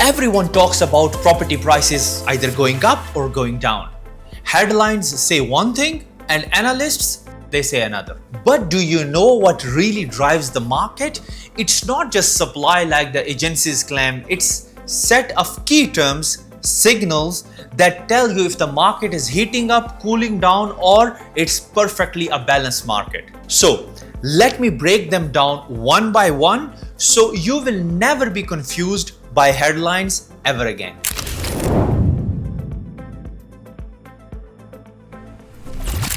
Everyone talks about property prices either going up or going down. Headlines say one thing and analysts, they say another. But do you know what really drives the market? It's not just supply like the agencies claim. It's set of key terms, signals that tell you if the market is heating up, cooling down, or it's perfectly a balanced market. So let me break them down one by one so you will never be confused by headlines ever again.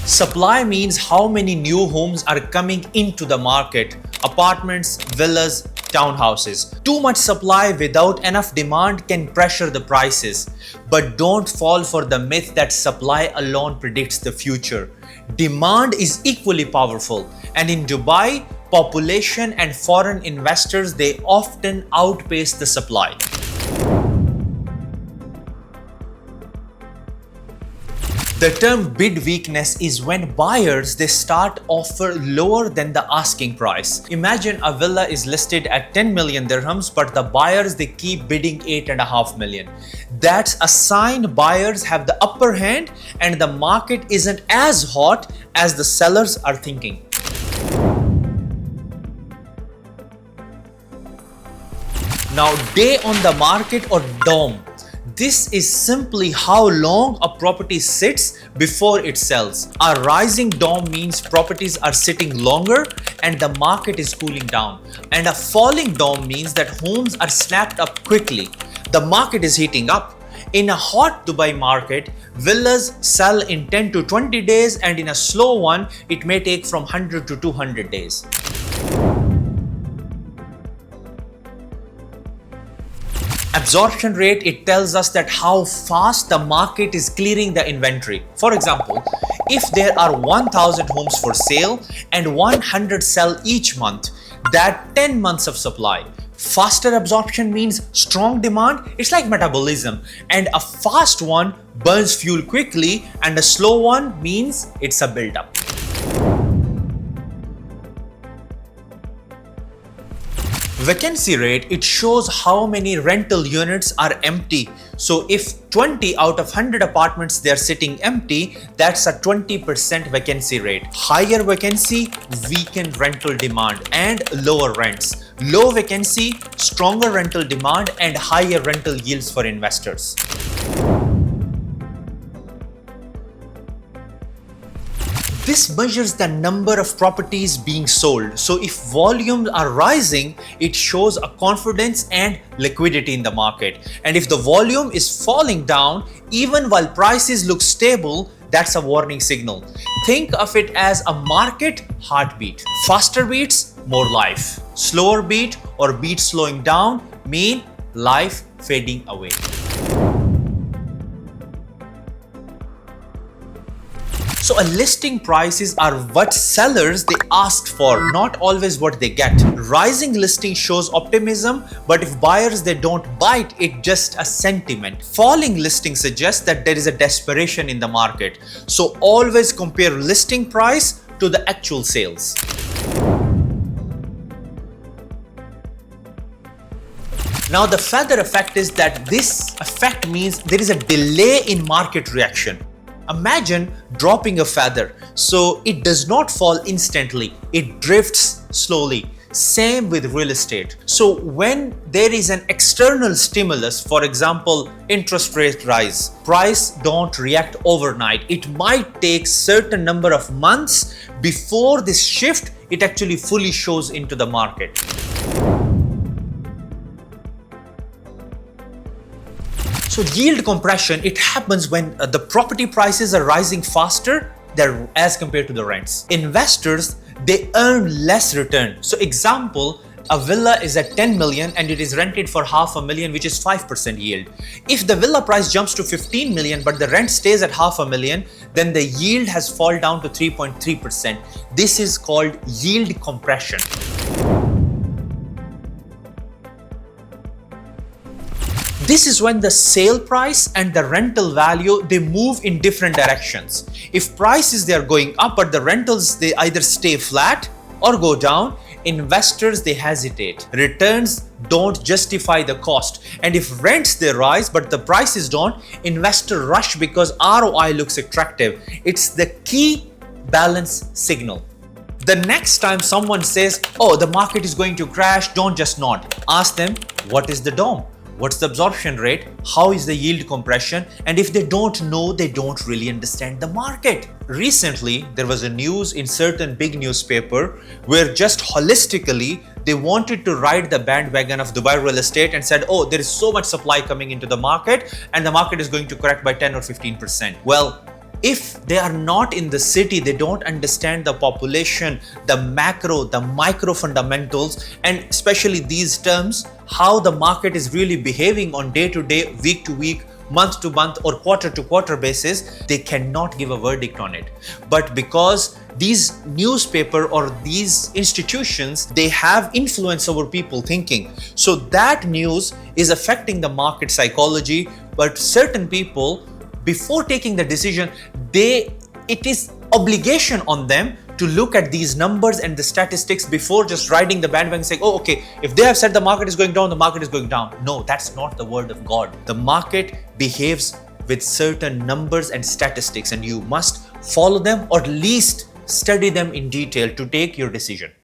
Supply means how many new homes are coming into the market. Apartments, villas, townhouses. Too much supply without enough demand can pressure the prices. But don't fall for the myth that supply alone predicts the future. Demand is equally powerful, and in Dubai, population and foreign investors, they often outpace the supply. The term bid weakness is when buyers they start offer lower than the asking price. Imagine a villa is listed at 10 million dirhams, but the buyers they keep bidding 8.5 million. That's a sign buyers have the upper hand and the market isn't as hot as the sellers are thinking. Now, day on the market or DOM. This is simply how long a property sits before it sells. A rising DOM means properties are sitting longer and the market is cooling down. And a falling DOM means that homes are snapped up quickly. The market is heating up. In a hot Dubai market, villas sell in 10 to 20 days, and in a slow one, it may take from 100 to 200 days. Absorption rate, it tells us that how fast the market is clearing the inventory. For example, if there are 1,000 homes for sale and 100 sell each month, that's 10 months of supply. Faster absorption means strong demand. It's like metabolism, and a fast one burns fuel quickly and a slow one means it's a build-up. Vacancy rate, it shows how many rental units are empty. So if 20 out of 100 apartments they're sitting empty, that's a 20% vacancy rate. Higher vacancy, weakened rental demand and lower rents. Low vacancy, stronger rental demand and higher rental yields for investors. This measures the number of properties being sold. So if volumes are rising, it shows a confidence and liquidity in the market. And if the volume is falling down, even while prices look stable, that's a warning signal. Think of it as a market heartbeat. Faster beats, more life. Slower beat or beat slowing down mean life fading away. So a listing prices are what sellers they asked for, not always what they get. Rising listing shows optimism, but if buyers they don't bite, it's just a sentiment. Falling listing suggests that there is a desperation in the market. So always compare listing price to the actual sales. Now the feather effect is that this effect means there is a delay in market reaction. Imagine dropping a feather. So it does not fall instantly, it drifts slowly. Same with real estate. So when there is an external stimulus, for example, interest rate rise, price don't react overnight. It might take certain number of months before this shift, it actually fully shows into the market. So yield compression, it happens when the property prices are rising faster than as compared to the rents. Investors, they earn less return. So example, a villa is at 10 million and it is rented for $500,000, which is 5% yield. If the villa price jumps to 15 million but the rent stays at $500,000, then the yield has fallen down to 3.3%. This is called yield compression. This is when the sale price and the rental value, they move in different directions. If prices they are going up but the rentals they either stay flat or go down, investors, they hesitate. Returns don't justify the cost. And if rents they rise but the prices don't, investors rush because ROI looks attractive. It's the key balance signal. The next time someone says, oh, the market is going to crash, don't just nod. Ask them, what is the DOM? What's the absorption rate? How is the yield compression? And if they don't know, they don't really understand the market. Recently, there was a news in certain big newspaper where just holistically, they wanted to ride the bandwagon of Dubai real estate and said, oh, there is so much supply coming into the market and the market is going to correct by 10 or 15%. Well, if they are not in the city, they don't understand the population, the macro, the micro fundamentals, and especially these terms, how the market is really behaving on day-to-day, week-to-week, month-to-month or quarter-to-quarter basis, they cannot give a verdict on it. But because these newspaper or these institutions, they have influence over people thinking. So that news is affecting the market psychology, but certain people, before taking the decision, it is obligation on them to look at these numbers and the statistics before just riding the bandwagon saying, oh, okay, if they have said the market is going down, the market is going down. No, that's not the word of God. The market behaves with certain numbers and statistics, and you must follow them or at least study them in detail to take your decision.